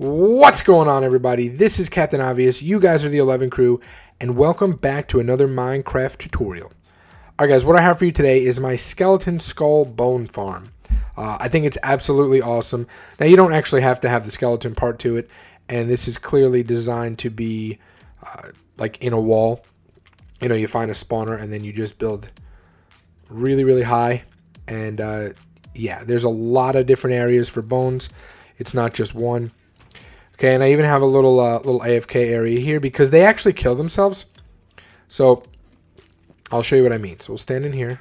What's going on, everybody? This is Captain Obvious. You guys are the 11 crew, and welcome back to another Minecraft tutorial. Alright guys, what I have for you today is my skeleton skull bone farm. I think it's absolutely awesome. Now, you don't actually have to have the skeleton part to it, and this is clearly designed to be like in a wall. You know, you find a spawner, and then you just build really, really high. And yeah, there's a lot of different areas for bones. It's not just one. Okay, and I even have a little AFK area here because they actually kill themselves. So I'll show you what I mean. So we'll stand in here.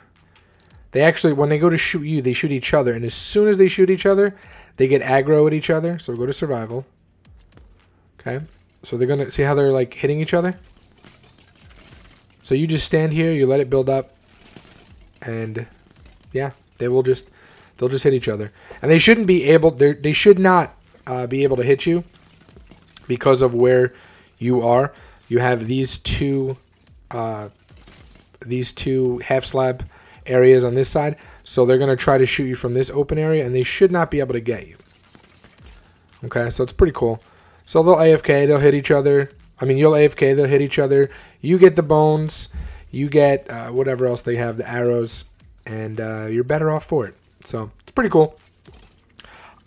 They actually, when they go to shoot you, they shoot each other. And as soon as they shoot each other, they get aggro at each other. So we'll go to survival. Okay, so they're going to see how they're like hitting each other. So you just stand here, you let it build up. And yeah, they'll just hit each other. And they shouldn't be able, they should not be able to hit you. Because of where you are, you have these two half slab areas on this side. So they're going to try to shoot you from this open area, and they should not be able to get you. Okay, so it's pretty cool. So they'll AFK, they'll hit each other. I mean, you'll AFK, they'll hit each other. You get the bones, you get whatever else they have, the arrows, and you're better off for it. So it's pretty cool.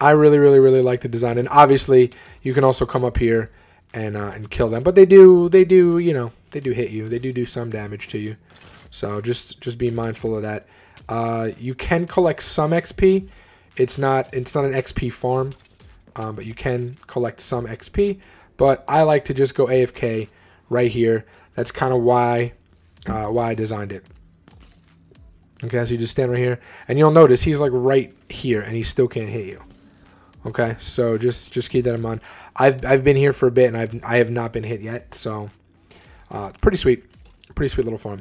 I really like the design, and obviously you can also come up here and kill them. But they do you know, they do hit you. They do some damage to you. So just be mindful of that. You can collect some XP. It's not an XP farm, but you can collect some XP. But I like to just go AFK right here. That's kind of why I designed it. Okay, so you just stand right here, and you'll notice he's like right here, and he still can't hit you. Okay, so just keep that in mind. I've been here for a bit, and I have not been hit yet. So pretty sweet little farm.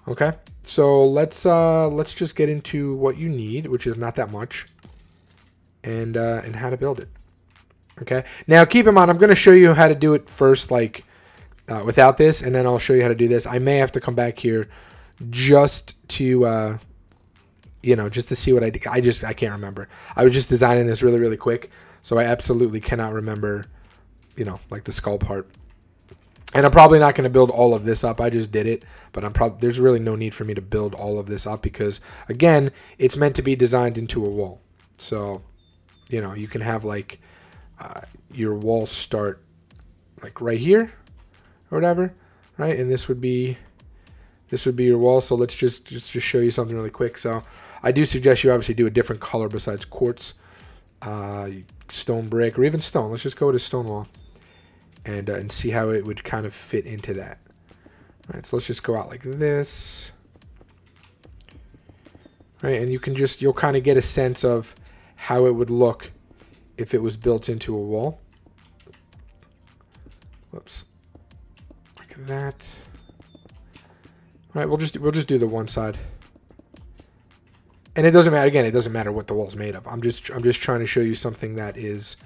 Okay, so let's just get into what you need, which is not that much, and how to build it. Okay, now keep in mind I'm going to show you how to do it first, like without this, and then I'll show you how to do this. I may have to come back here just to you know, just to see what I did. I can't remember. I was just designing this really quick, so I absolutely cannot remember, you know, like the skull part. And I'm probably not going to build all of this up. I just did it, but there's really no need for me to build all of this up because, again, it's meant to be designed into a wall. So, you know, you can have like your wall start like right here or whatever, right? And this would be your wall. So let's just show you something really quick. So I do suggest you obviously do a different color besides quartz, stone brick, or even stone. Let's just go to stone wall and see how it would kind of fit into that. All right, so let's just go out like this. Right, and you'll kind of get a sense of how it would look if it was built into a wall. Whoops, like that. All right, we'll just do the one side, and it doesn't matter. Again, it doesn't matter what the wall's made of. I'm just trying to show you something that is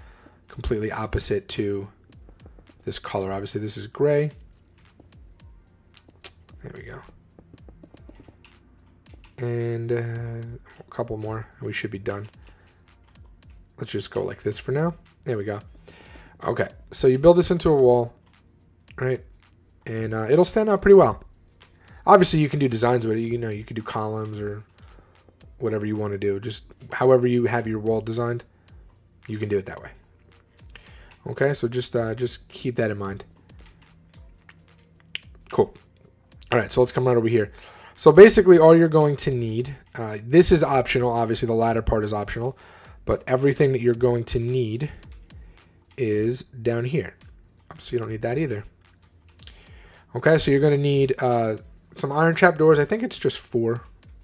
completely opposite to this color. Obviously, this is gray. There we go, and a couple more, and we should be done. Let's just go like this for now. There we go. Okay, so you build this into a wall, right, and it'll stand out pretty well. Obviously, you can do designs with it. You know, you can do columns or whatever you want to do. Just however you have your wall designed, you can do it that way. Okay, so just keep that in mind. Cool. All right, so let's come right over here. So basically, all you're going to need, this is optional. Obviously, the latter part is optional, but everything that you're going to need is down here. So you don't need that either. Okay, so you're going to need some iron trapdoors. I think it's just 4.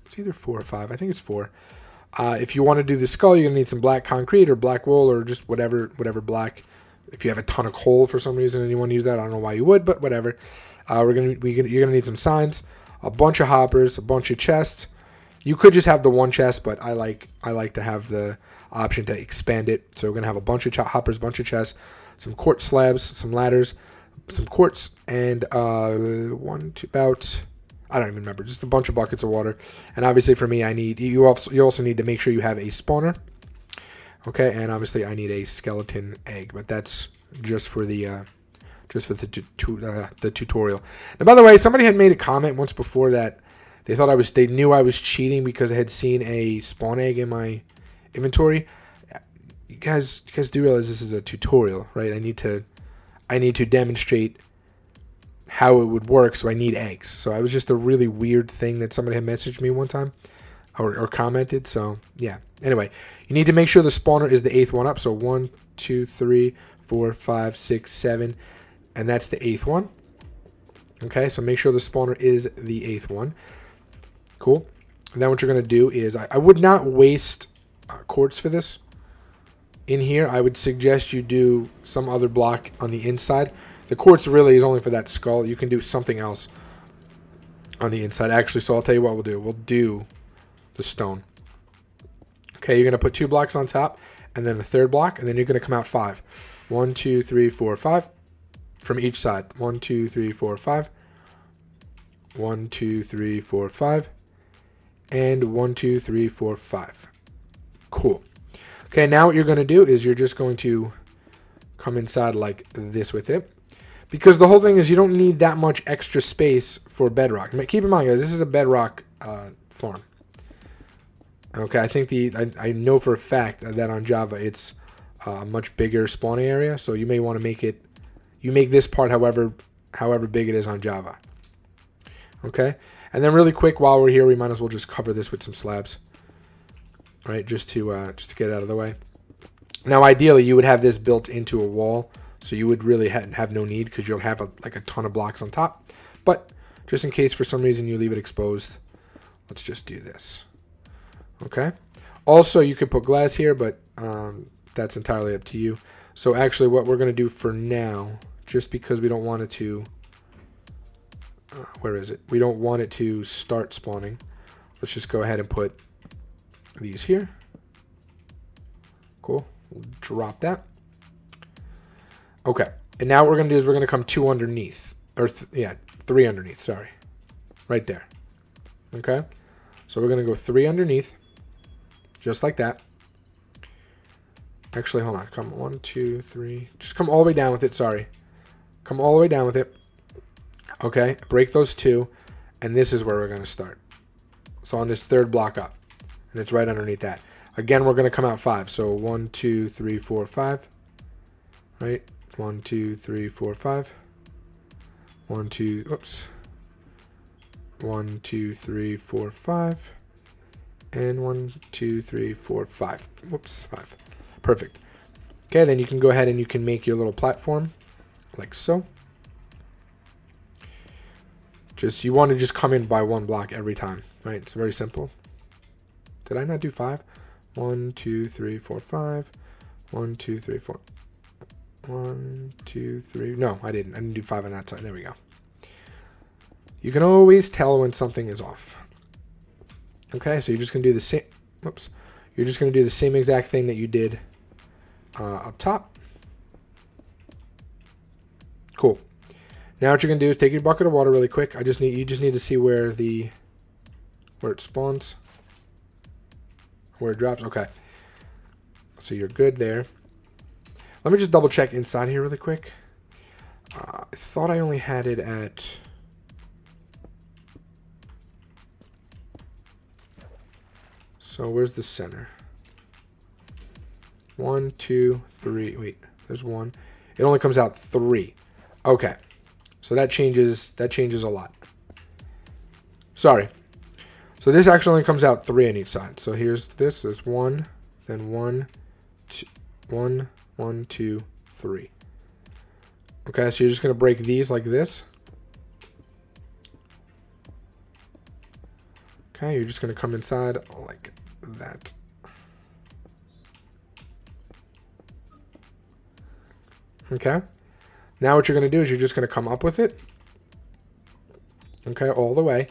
It's either 4 or 5. I think it's 4. If you want to do the skull, you're going to need some black concrete or black wool or just whatever black. If you have a ton of coal for some reason and you want to use that, I don't know why you would, but whatever. You're going to need some signs, a bunch of hoppers, a bunch of chests. You could just have the one chest, but I like to have the option to expand it. So we're going to have a bunch of hoppers, a bunch of chests, some quartz slabs, some ladders, some quartz, and about I don't even remember, just a bunch of buckets of water. And obviously for me, you also need to make sure you have a spawner. Okay, and obviously I need a skeleton egg, but that's just for the tutorial. And by the way, somebody had made a comment once before that they knew I was cheating because I had seen a spawn egg in my inventory. You guys do realize this is a tutorial, right? I need to demonstrate how it would work, so I need eggs. So it was just a really weird thing that somebody had messaged me one time or commented. So yeah. Anyway, you need to make sure the spawner is the 8th one up. So 1, 2, 3, 4, 5, 6, 7, and that's the 8th one. Okay, so make sure the spawner is the 8th one. Cool. And then what you're going to do is, I would not waste quartz for this. In here, I would suggest you do some other block on the inside. The quartz really is only for that skull. You can do something else on the inside. Actually, so I'll tell you what we'll do. We'll do the stone. Okay, you're going to put 2 blocks on top, and then a 3rd block, and then you're going to come out 5. 1, 2, 3, 4, 5 from each side. 1, 2, 3, 4, 5. 1, 2, 3, 4, 5. And 1, 2, 3, 4, 5. Cool. Okay, now what you're going to do is you're just going to come inside like this with it. Because the whole thing is you don't need that much extra space for Bedrock. Keep in mind, guys, this is a Bedrock farm. Okay, I think I know for a fact that on Java it's a much bigger spawning area, so you may want to make this part however big it is on Java. Okay, and then really quick while we're here, we might as well just cover this with some slabs, right? Just to get it out of the way. Now, ideally, you would have this built into a wall, so you would really have no need because you'll have like a ton of blocks on top. But just in case for some reason you leave it exposed, let's just do this. Okay. Also, you could put glass here, but that's entirely up to you. So actually, what we're going to do for now, just because we don't want it to, where is it? We don't want it to start spawning. Let's just go ahead and put these here. Cool. We'll drop that. Okay. And now what we're going to do is we're going to come 2 underneath. Or, 3 underneath. Sorry. Right there. Okay. So we're going to go 3 underneath. Just like that. Actually, hold on. Come 1, 2, 3. Just come all the way down with it. Sorry. Come all the way down with it. Okay. Break those 2. And this is where we're going to start. So on this 3rd block up. And it's right underneath that. Again, we're going to come out 5. So 1, 2, 3, 4, 5. Right? 1, 2, 3, 4, 5. 1, 2, oops. 1, 2, 3, 4, 5. And 1, 2, 3, 4, 5. Whoops, 5. Perfect. Okay, then you can go ahead and you can make your little platform like so. You want to just come in by 1 block every time, right? It's very simple. Did I not do 5? 1, 2, 3, 4, 5. 1, 2, 3, 4. 1, 2, 3. No, I didn't. I didn't do 5 on that side. There we go. You can always tell when something is off. Okay, so you're just gonna do the same. Whoops. You're just gonna do the same exact thing that you did up top. Cool. Now what you're gonna do is take your bucket of water really quick. You just need to see where it spawns, where it drops. Okay. So you're good there. Let me just double check inside here really quick. I thought I only had it at. So where's the center? 1, 2, 3. Wait, there's 1. It only comes out 3. Okay. So that changes a lot. Sorry. So this actually only comes out 3 on each side. So here's this. There's 1, then 1, 2, 1, 1, 2, 3. Okay, so you're just gonna break these like this. Okay, you're just gonna come inside like that. Okay. Now what you're going to do is you're just going to come up with it. Okay, all the way.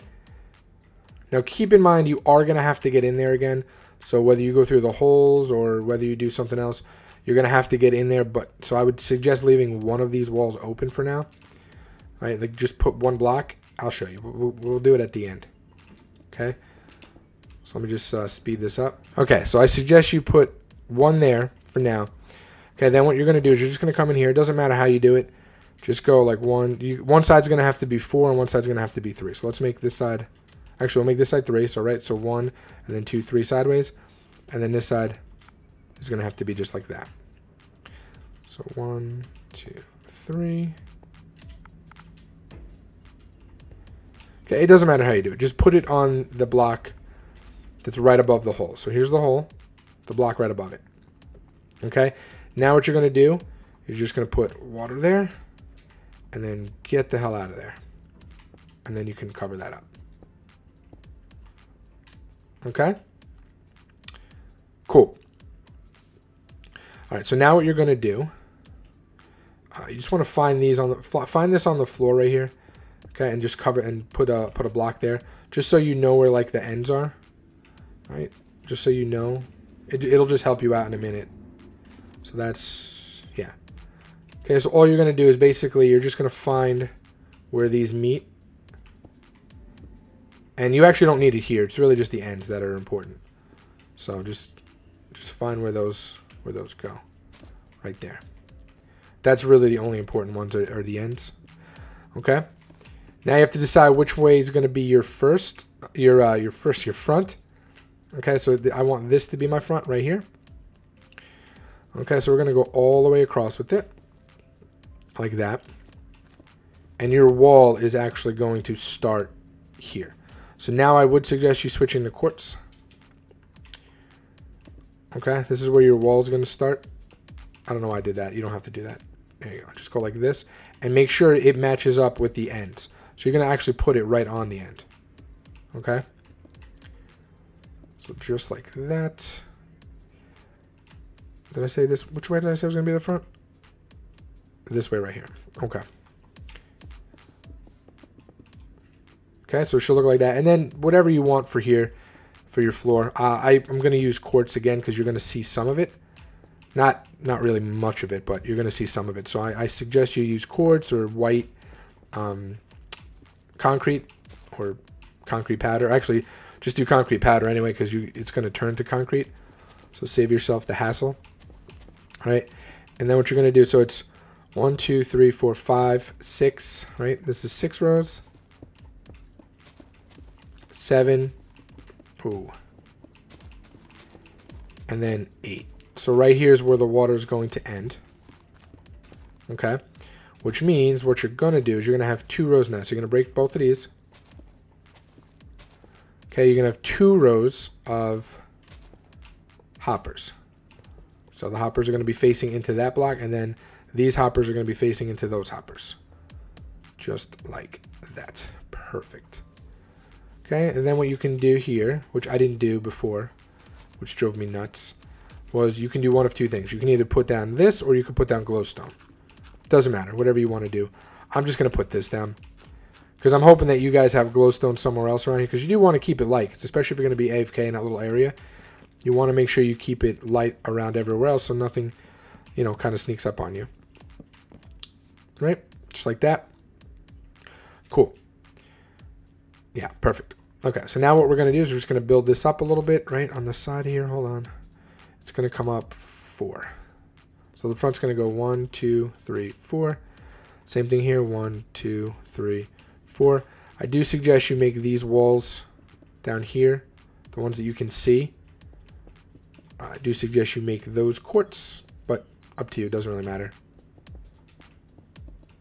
Now keep in mind you are going to have to get in there again. So whether you go through the holes or whether you do something else, you're going to have to get in there. So I would suggest leaving one of these walls open for now. All right, like just put 1 block. I'll show you. We'll do it at the end. Okay. So let me just speed this up. Okay, so I suggest you put one there for now. Okay, then what you're going to do is you're just going to come in here. It doesn't matter how you do it. Just go like one side's going to have to be 4 and one side's going to have to be 3. So let's make this side, actually we'll make this side 3. So right, so 1 and then 2, 3 sideways. And then this side is going to have to be just like that. So 1, 2, 3. Okay, it doesn't matter how you do it. Just put it on the block that's right above the hole. So here's the hole, the block right above it. Okay, now what you're going to do is you're just going to put water there and then get the hell out of there. And then you can cover that up. Okay, cool. All right, so now what you're going to do, you just want to find these on the find this on the floor right here. Okay, and just cover and put a block there, just so you know where like the ends are. Right, just so you know, it'll just help you out in a minute. So that's, yeah. Okay, so all you're gonna do is basically you're just gonna find where these meet, and you actually don't need it here. It's really just the ends that are important. So just find where those go, right there. That's really the only important ones are the ends. Okay. Now you have to decide which way is going to be your front. Okay, so I want this to be my front right here. Okay, so we're going to go all the way across with it, like that. And your wall is actually going to start here. So now I would suggest you switching to quartz. Okay, this is where your wall is going to start. I don't know why I did that. You don't have to do that. There you go. Just go like this and make sure it matches up with the ends. So you're going to actually put it right on the end. Okay? So just like that. Did I say this? Which way did I say was going to be the front? This way right here. Okay. Okay, so it should look like that. And then whatever you want for here, for your floor. I'm going to use quartz again because you're going to see some of it. Not really much of it, but you're going to see some of it. So I suggest you use quartz or white concrete or concrete powder. Actually, just do concrete powder anyway because it's going to turn to concrete. So save yourself the hassle. All right, and then what you're going to do, so it's 1, 2, 3, 4, 5, 6, right? This is 6 rows. 7. Ooh. And then 8. So right here is where the water is going to end. Okay, which means what you're going to do is you're going to have 2 rows now. So you're going to break both of these. Okay, you're going to have 2 rows of hoppers. So the hoppers are going to be facing into that block, and then these hoppers are going to be facing into those hoppers. Just like that. Perfect. Okay, and then what you can do here, which I didn't do before, which drove me nuts, was you can do one of 2 things. You can either put down this or you can put down glowstone. Doesn't matter, whatever you want to do. I'm just going to put this down because I'm hoping that you guys have glowstone somewhere else around here, because you do want to keep it light, especially if you're going to be AFK in that little area. You want to make sure you keep it light around everywhere else so nothing, you know, kind of sneaks up on you. Right? Just like that. Cool. Yeah, perfect. Okay, so now what we're going to do is we're just going to build this up a little bit, right, on the side here. Hold on. It's going to come up 4. So the front's going to go 1, 2, 3, 4. Same thing here, 1, 2, 3, 4. I do suggest you make these walls down here, the ones that you can see. I do suggest you make those quartz, but up to you. It doesn't really matter.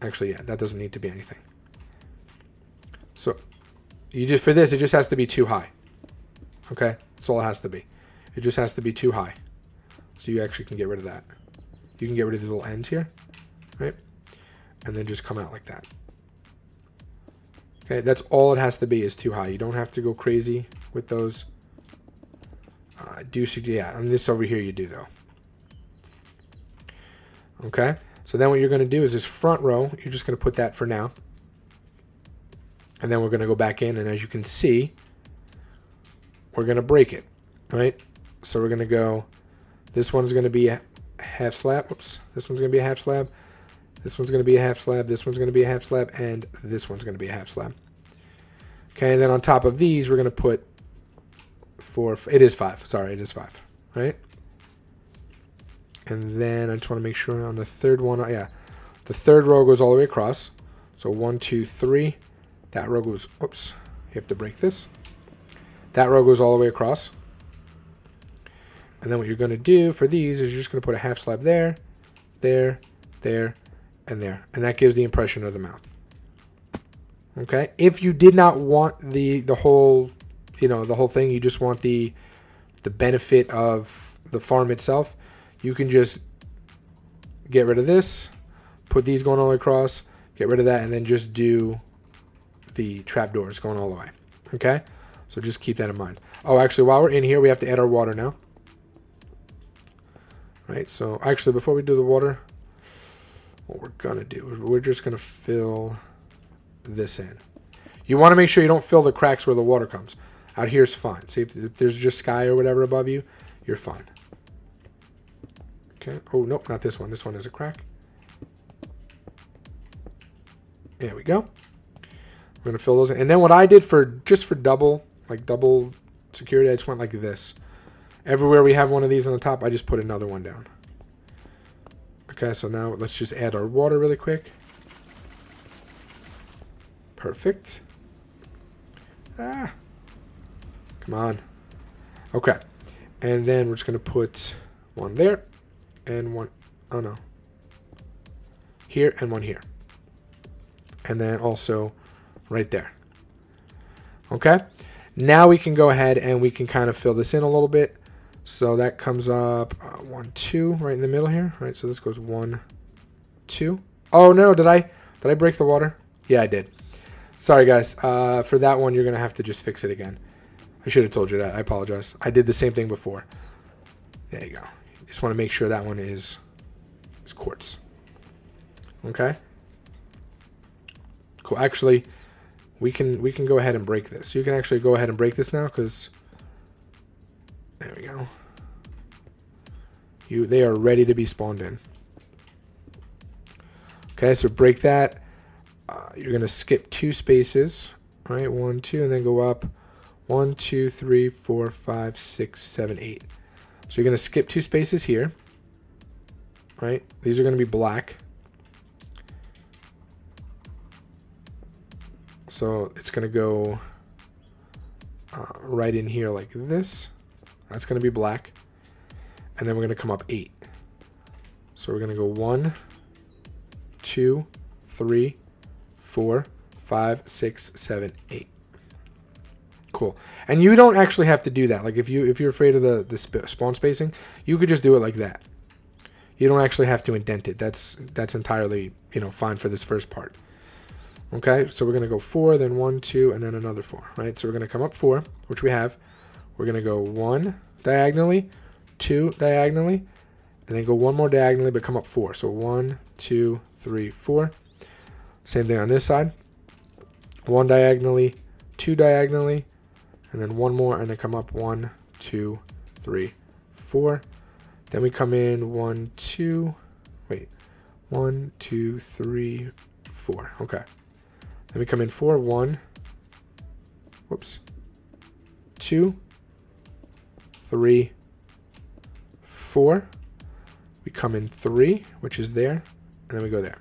Actually, yeah, that doesn't need to be anything. So you just, for this, it just has to be too high. Okay, that's all it has to be. It just has to be too high. So you actually can get rid of that. You can get rid of these little ends here, right? And then just come out like that. Okay, that's all it has to be, is too high. You don't have to go crazy with those. I do suggest, yeah, on this over here you do though. Okay, so then what you're going to do is this front row, you're just going to put that for now. And then we're going to go back in, and as you can see, we're going to break it, right? So we're going to go, this one's going to be a half slab. Oops, this one's going to be a half slab. This one's going to be a half slab. This one's going to be a half slab. And this one's going to be a half slab. Okay, and then on top of these, we're going to put 4. It is 5. Sorry, it is 5, right? And then I just want to make sure on the third one, yeah, the third row goes all the way across. So 1, 2, 3. That row goes, oops, you have to break this. That row goes all the way across. And then what you're going to do for these is you're just going to put a half slab there, there, there, and there. And that gives the impression of the mouth. Okay? If you did not want the whole, the whole thing, you just want the benefit of the farm itself, you can just get rid of this, put these going all the way across, get rid of that, and then just do the trapdoors going all the way. Okay? So just keep that in mind. Oh, actually, while we're in here, we have to add our water now. Right, so actually, before we do the water, what we're going to do is we're just going to fill this in. You want to make sure you don't fill the cracks where the water comes. Out here is fine. See, if there's just sky or whatever above you, you're fine. Okay. Oh, nope, not this one. This one is a crack. There we go. We're going to fill those in. And then what I did just for double security, I just went like this. Everywhere we have one of these on the top, I just put another one down. Okay, so now let's just add our water really quick. Perfect. Ah. Come on. Okay. And then we're just going to put one there and one, oh no, here and one here. And then also right there. Okay. Now we can go ahead and we can kind of fill this in a little bit. So that comes up 1, 2 right in the middle here. Right. So this goes 1, 2. Oh no, did I break the water? Yeah, I did. Sorry guys. For that one, you're going to have to just fix it again. I should have told you that. I apologize. I did the same thing before. There you go. Just want to make sure that one is quartz. Okay. Cool. Actually, we can go ahead and break this. You can actually go ahead and break this now because there we go. They are ready to be spawned in. Okay, so break that. You're gonna skip 2 spaces, right? 1, 2, and then go up 1, 2, 3, 4, 5, 6, 7, 8. So you're gonna skip 2 spaces here, right? These are gonna be black. So it's gonna go right in here like this. That's gonna be black, and then we're gonna come up 8. So we're gonna go 1, 2, 3, 4, 5, 6, 7, 8. Cool. And you don't actually have to do that. Like if you're afraid of the spawn spacing, you could just do it like that. You don't actually have to indent it. That's entirely fine for this first part. Okay, so we're gonna go 4, then 1, 2, and then another 4. Right. So we're gonna come up 4, which we have. We're gonna go 1 diagonally, 2 diagonally, and then go 1 more diagonally, but come up 4. So 1, 2, 3, 4. Same thing on this side. 1 diagonally, 2 diagonally, and then 1 more, and then come up 1, 2, 3, 4. Then we come in 1, 2, wait, 1, 2, 3, 4. Okay. Then we come in 4, 1, whoops, 2, 3, 4. We come in 3, which is there, and then we go there.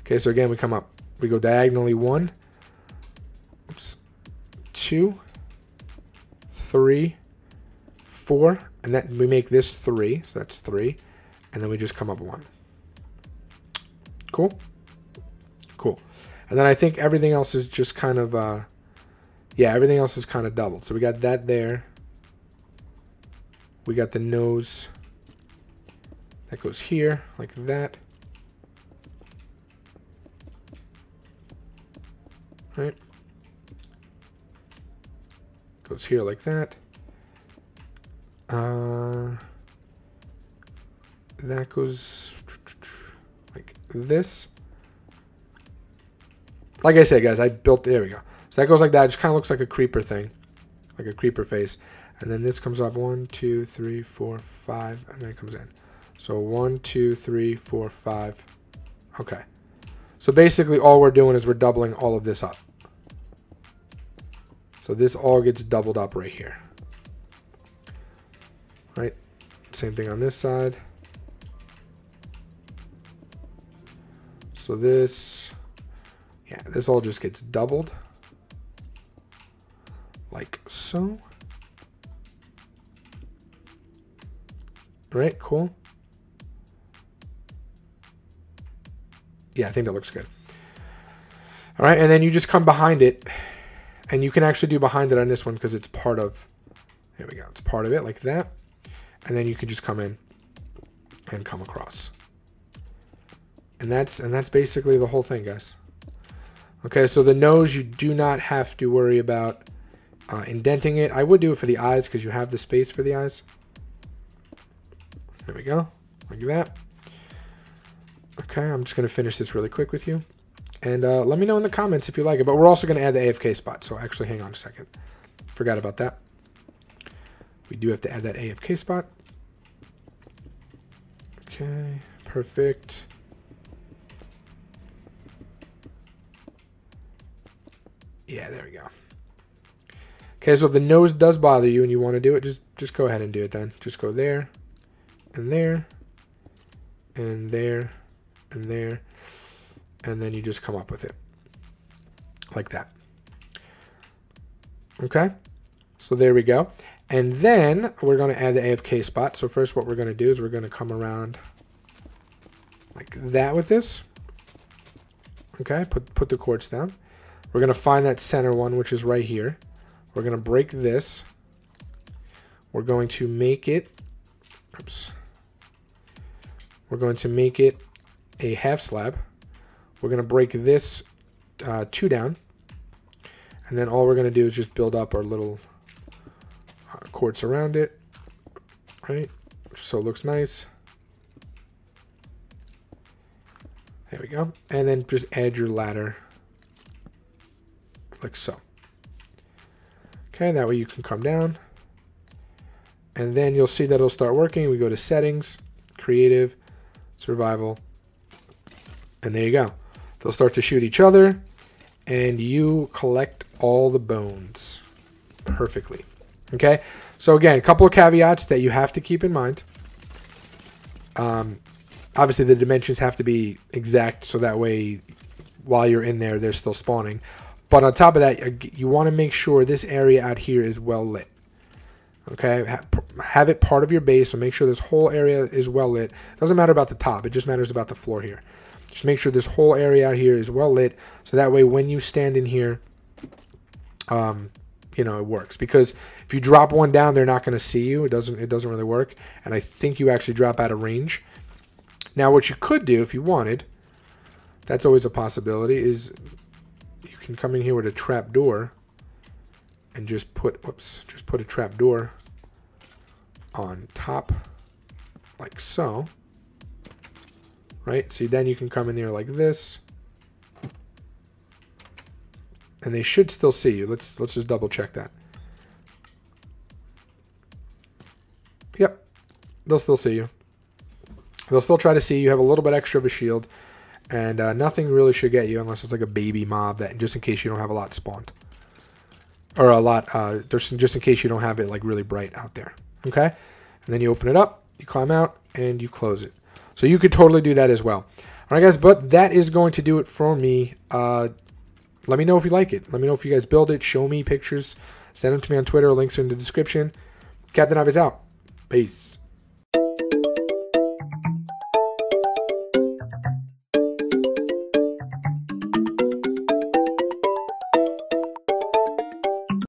Okay, so again, we come up, we go diagonally 1, oops, 2, 3, 4, and that we make this 3, so that's 3, and then we just come up 1. Cool? Cool. And then I think everything else is just kind of, yeah, everything else is kind of doubled. So we got that there. We got the nose. That goes here, like that. Right? Goes here like that. That goes like this. Like I said, guys, I built, there we go. So that goes like that. It just kind of looks like a creeper thing, like a creeper face. And then this comes up 1, 2, 3, 4, 5, and then it comes in. So 1, 2, 3, 4, 5. Okay. So basically all we're doing is we're doubling all of this up. So this all gets doubled up right here. Right? Same thing on this side. So this, yeah, this all just gets doubled. Like so. All right, cool. Yeah, I think that looks good. All right, and then you just come behind it, and you can actually do behind it on this one because it's part of, there we go, it's part of it like that. And then you can just come in and come across. And that's basically the whole thing, guys. Okay, so the nose, you do not have to worry about indenting it. I would do it for the eyes because you have the space for the eyes. There we go, like that. Okay, I'm just going to finish this really quick with you. And let me know in the comments if you like it. But we're also going to add the AFK spot. So actually, hang on a second. Forgot about that. We do have to add that AFK spot. Okay, perfect. Yeah, there we go. Okay, so if the nose does bother you and you want to do it, just go ahead and do it then. Just go there, and there, and there, and there, and then you just come up with it like that. Okay, so there we go. And then we're going to add the AFK spot. So first what we're going to do is we're going to come around like that with this. Okay, put the quartz down. We're going to find that center one, which is right here. We're going to break this. We're going to make it, oops. We're going to make it a half slab. We're going to break this 2 down. And then all we're going to do is just build up our little quartz around it, right? Just so it looks nice. There we go. And then just add your ladder like so. Okay, that way you can come down. And then you'll see that it'll start working. We go to settings, creative, survival, and there you go. They'll start to shoot each other, and you collect all the bones perfectly. Okay, so again, a couple of caveats that you have to keep in mind. Obviously, the dimensions have to be exact, so that way, while you're in there, they're still spawning. But on top of that, you want to make sure this area out here is well lit. Okay, have it part of your base, so make sure this whole area is well lit. Doesn't matter about the top, it just matters about the floor here. Just make sure this whole area out here is well lit, so that way when you stand in here, you know, it works. Because if you drop one down, they're not going to see you. It doesn't really work, and I think you actually drop out of range. Now, what you could do if you wanted, that's always a possibility, is you can come in here with a trap door and just put, whoops, just put a trap door on top like so, right? See, then you can come in there like this, and they should still see you. Let's just double check that. Yep, they'll still see you. They'll still try to see you. Have a little bit extra of a shield, and nothing really should get you unless it's like a baby mob, that just in case you don't have a lot spawned, or a lot just in case you don't have it like really bright out there. Okay, and then you open it up, you climb out, and you close it. So you could totally do that as well. All right, guys, but that is going to do it for me. Let me know if you like it. Let me know if you guys build it. Show me pictures. Send them to me on Twitter. Links are in the description. Captain Ive is out. Peace.